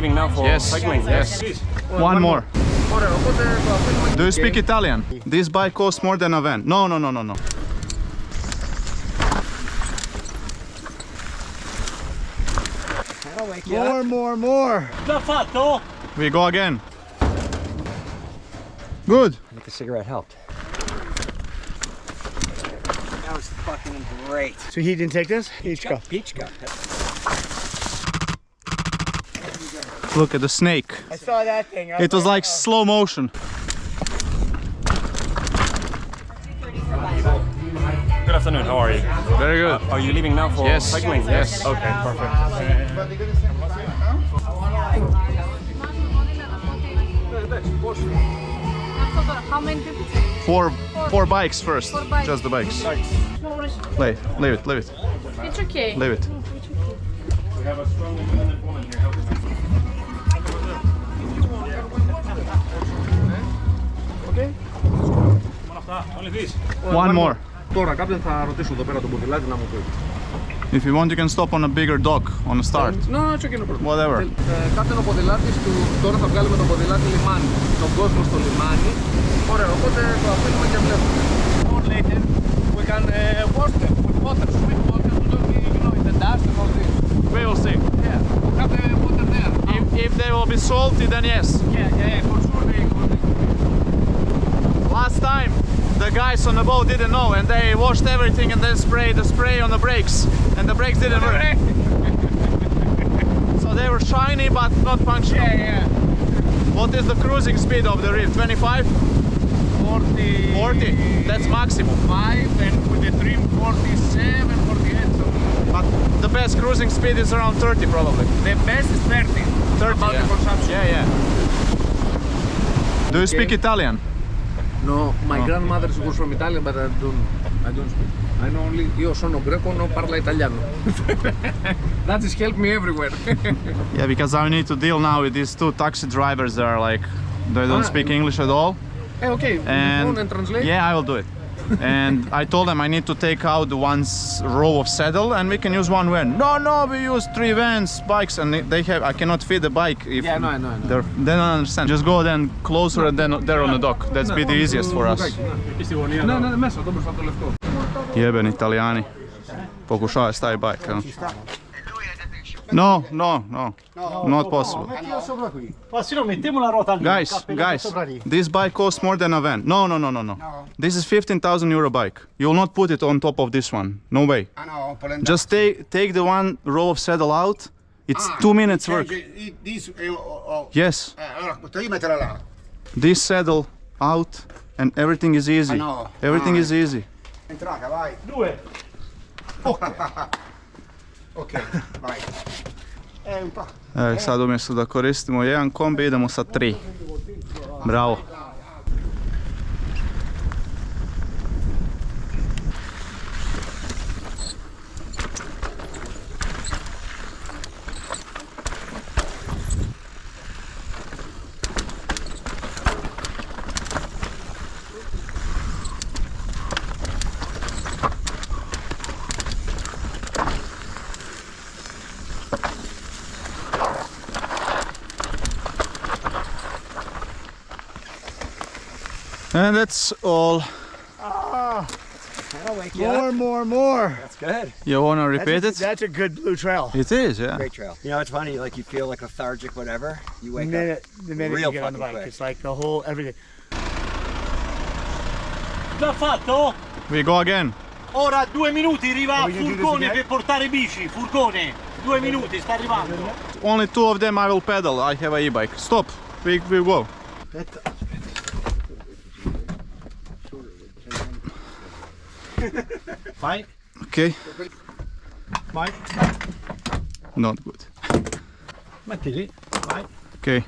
leaving now for cycling? Yes. One more. Do you speak Italian? This bike costs more than a van. No. More. Già fatto? We go again. Good. I think the cigarette helped. That was fucking great. So he didn't take this? Pichka. Look at the snake. I saw that thing. It was like slow motion. Good afternoon, how are you? Very good. Are you leaving now for cycling? Yes. Okay, perfect. How many people? Four bikes first. 4 bikes. Just the bikes. Leave it. It's okay. Leave it. We have a strong independent woman here helping us. Okay. Only this. One more. Τώρα κάποιον θα ρωτήσω εδώ πέρα τον ποδηλάτη να μου πει. If you want, you can stop on a bigger dock on the start. No, it's okay, no problem. Whatever. Κάποιον ο ποδηλάτης του, τώρα θα βγάλουμε τον ποδηλάτη λιμάνι. Τον κόσμο στο λιμάνι. Ωραία, οπότε το αφήνουμε και βλέπουμε. Or later, we can wash them with water, sweet water, to look, you know, in the dust and all this. We will see. Yeah, have the water there. If they will be salty, then yes. Yeah, for sure they will. Last time, the guys on the boat didn't know, and they washed everything and then sprayed the spray on the brakes, and the brakes didn't work. So they were shiny but not functional. Yeah. What is the cruising speed of the reef? 25? 40. 40? That's maximum. 5 and with the trim 47, 48. So But the best cruising speed is around 30 probably. the best is 30. 30, about the consumption. Yeah. Do you speak Italian? No, my grandmother was from Italy, but I don't speak. I know only io sono greco, non parlo italiano. That has helped me everywhere. Yeah, because I need to deal now with these two taxi drivers that are like, they don't speak English at all. Hey, okay, phone and translate. Yeah, I will do it. And I told them I need to take out the one's row of saddle and we can use one van. No, we use 3 vans, bikes, and they have, I cannot fit the bike if Yeah, I know. they don't understand. Just go then closer and then they're on the dock. That's be the easiest for us. Ναι, μέσα, εδώ μπροστά το λευκό. Jebeni Italijani. Pokušavaju staviti bike. No, not possible. Passino, mettiamo la ruota lì. Guys, this bike costs more than a van. No. This is 15,000 euro bike. You will not put it on top of this one. No way. Just take the one row of saddle out. It's 2 minutes work. Yes. This saddle out and everything is easy. Everything is easy. Entrata, vai. 2. Ok, vai. Un po'. Sad umjesto da koristimo jedan kombi idemo sa 3. Bravo. And that's all. More. That's good. You wanna repeat it? That's a good blue trail. It is, yeah. Great trail. You know, it's funny, like you feel like lethargic, whatever. You wake up. The minute real you get on the fucking bike, quick. it's like the whole everything. Già fatto? We go again. Ora 2 minuti arriva furgone per portare bici, furgone. 2 minuti, sta arrivando. Only 2 of them I will pedal. I have a e-bike. Stop. We go. Vai. Okay. Vai. Not good. Metti lì. Vai. Okay.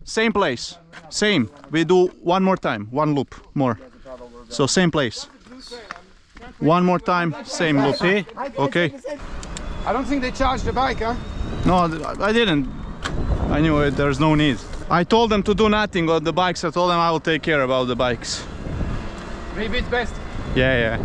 Same place. Same. We do one more time. One loop more. So same place. One more time. Same loop. Okay. I don't think they charged the bike, huh? No, I didn't. I knew there's no need. I told them to do nothing on the bikes. I told them I will take care about the bikes. Maybe it's best. Yeah.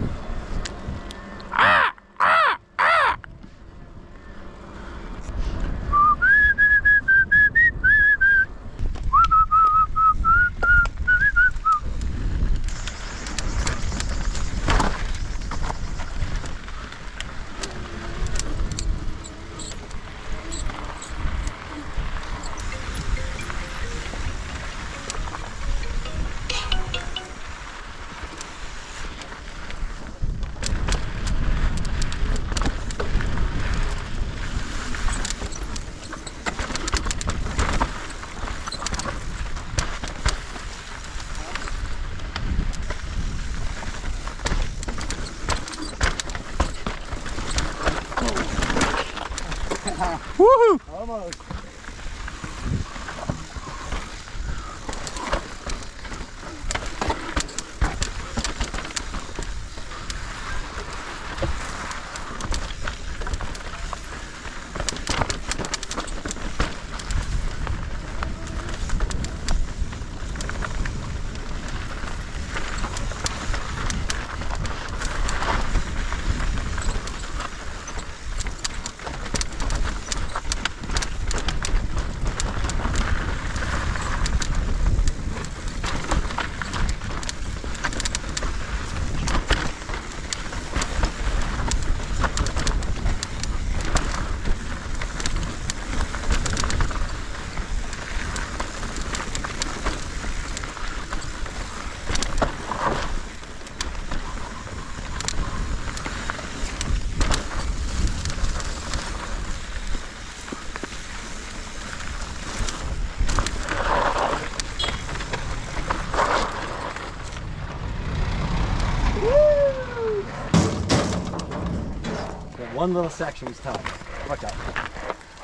One little section was tough. Watch out.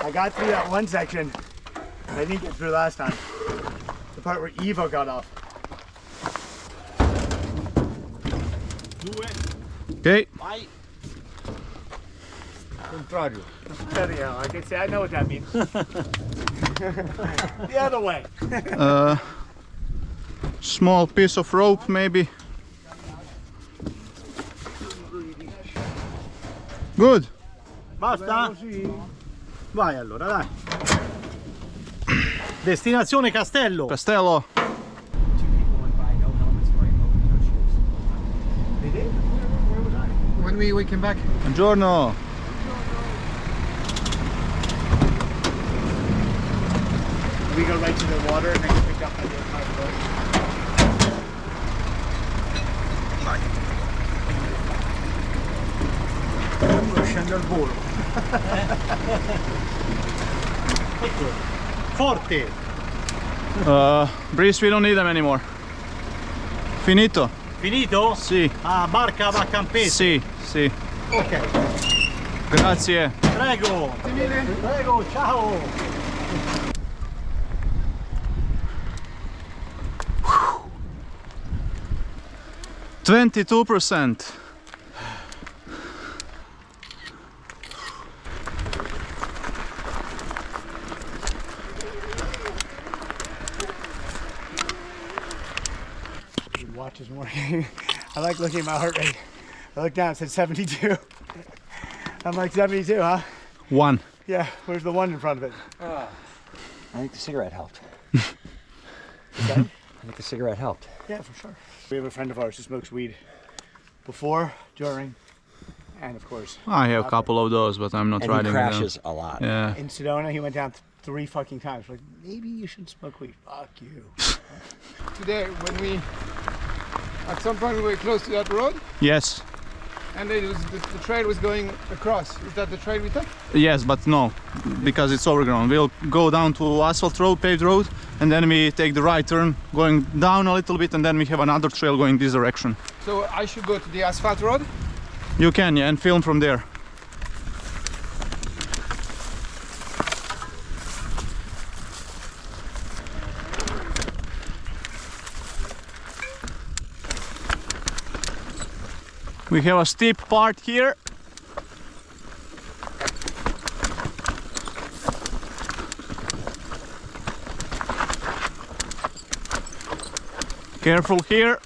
I got through that one section. I didn't get through last time. The part where Evo got off. Okay. Vai. Contrario. Anyhow, I can say I know what that means. The other way. Small piece of rope maybe. Good. Basta? Vai allora, dai. Destinazione Castello. Castello. Two people went by, no helmets, wearing open-toe shoes. They did? Where was I? When we came back. Buongiorno. We go right to the water and then get picked up by the other boat. Scendo al volo. Ecco. Forte. Breeze, we don't need them anymore. Finito. Finito? Sì. Ah, barca va a campetto. Sì, sì. Ok. Grazie. Prego. Prego, ciao. 22%. Watch isn't working. I like looking at my heart rate. I look down, it said 72. I'm like 72, huh? 1. Yeah, where's the one in front of it? I think the cigarette helped. Okay. I think the cigarette helped. Yeah, for sure. We have a friend of ours who smokes weed before, during, and of course. I have a couple of those, but I'm not And he riding with them. crashes a lot. Yeah. In Sedona, he went down 3 fucking times. Like, maybe you should smoke weed. Fuck you. Today, when we, at some point we were close to that road, Yes. and it was, the trail was going across. Is that the trail we took? Yes, but no, because it's overgrown. We'll go down to asphalt road, paved road, and then we take the right turn, going down a little bit, and then we have another trail going this direction. So I should go to the asphalt road? You can, yeah, and film from there. We have a steep part here. Careful here.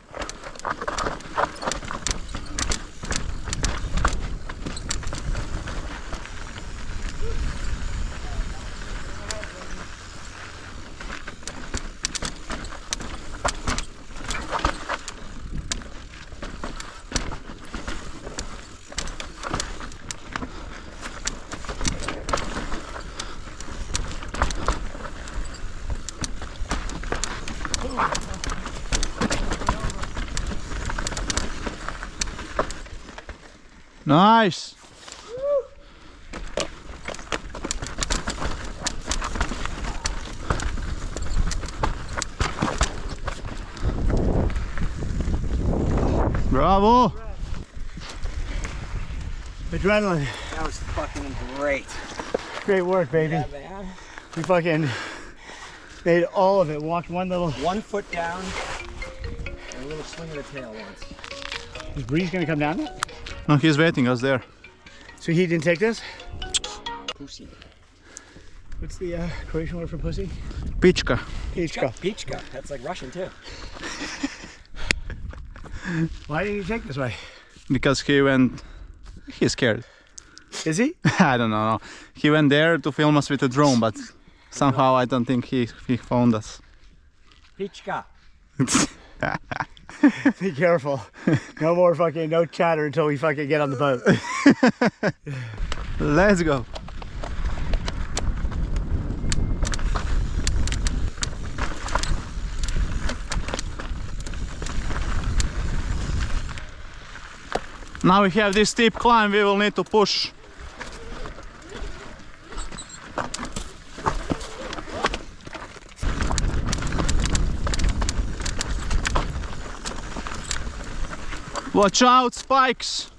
Nice. Bravo. Adrenaline. That was fucking great. Great work, baby. Yeah, man. We fucking made all of it. Walked one little. 1 foot down and a little swing of the tail once. Is Breeze gonna come down? No, he's waiting us there. So he didn't take this? Pussy. What's the Croatian word for pussy? Pichka. Pichka. Pichka. That's like Russian too. Why didn't he take this way? Because he went... He's scared. Is he? I don't know. He went there to film us with a drone, but somehow I don't think he found us. Pichka. Be careful. No more fucking, no chatter until we fucking get on the boat. Let's go. Now we have this steep climb, we will need to push. Watch out, spikes!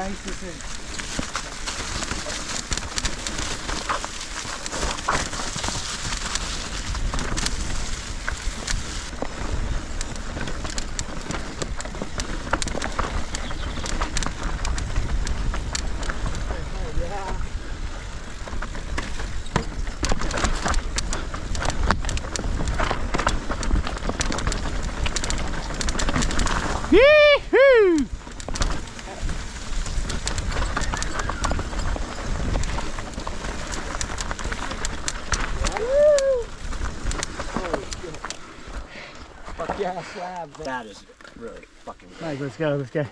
nice this is. Yee-hoo! Fuck yeah, slab. That is really fucking good. Alright, let's go, let's get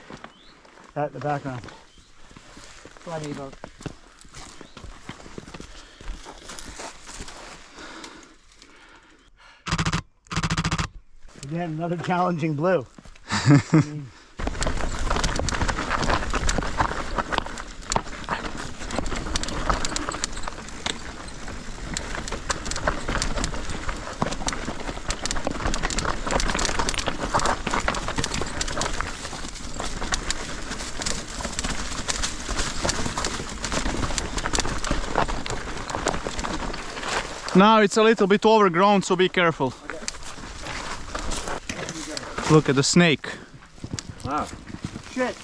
that in the background. Funny about. Again, another challenging blue. Now it's a little bit overgrown, so be careful. Look at the snake. Wow. Shit.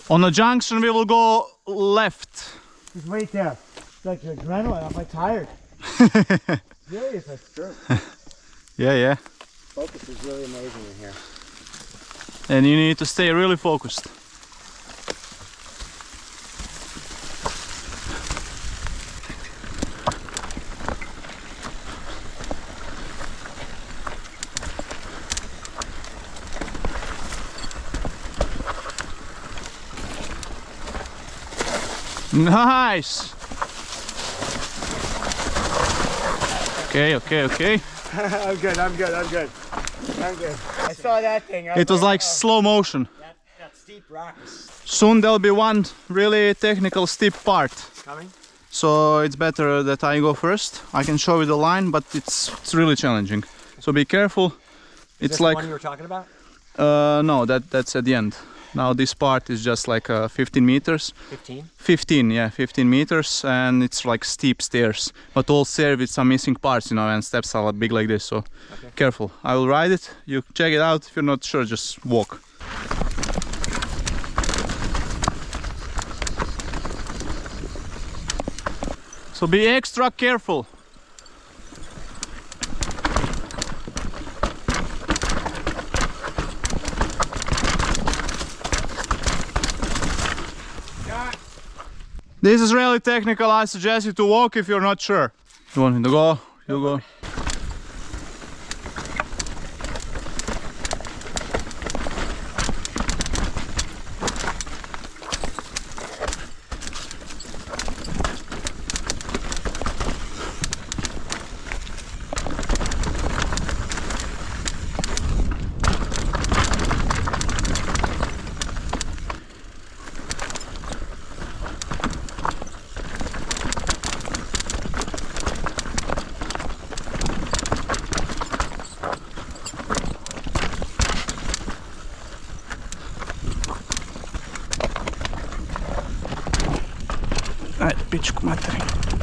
On the junction we will go left. Just wait there. It's like your adrenaline. I'm like tired. Really? It's true. Yeah. Focus is really amazing in here. And you need to stay really focused. Nice! Okay. I'm good. I saw that thing. It was like slow motion. That steep rock is Soon there'll be one really technical steep part. coming. So it's better that I go first. I can show you the line, but it's really challenging. So be careful. Is It's this like the one you were talking about? no, that's at the end. Now this part is just like 15 meters. 15? 15 meters, and it's like steep stairs, but all served with some missing parts, you know, and steps are big like this, so Okay. careful. I will ride it, you check it out. If you're not sure, just walk. So be extra careful. This is really technical. I suggest you to walk if you're not sure. You want me to go? You go. Ajde, pičku materinu.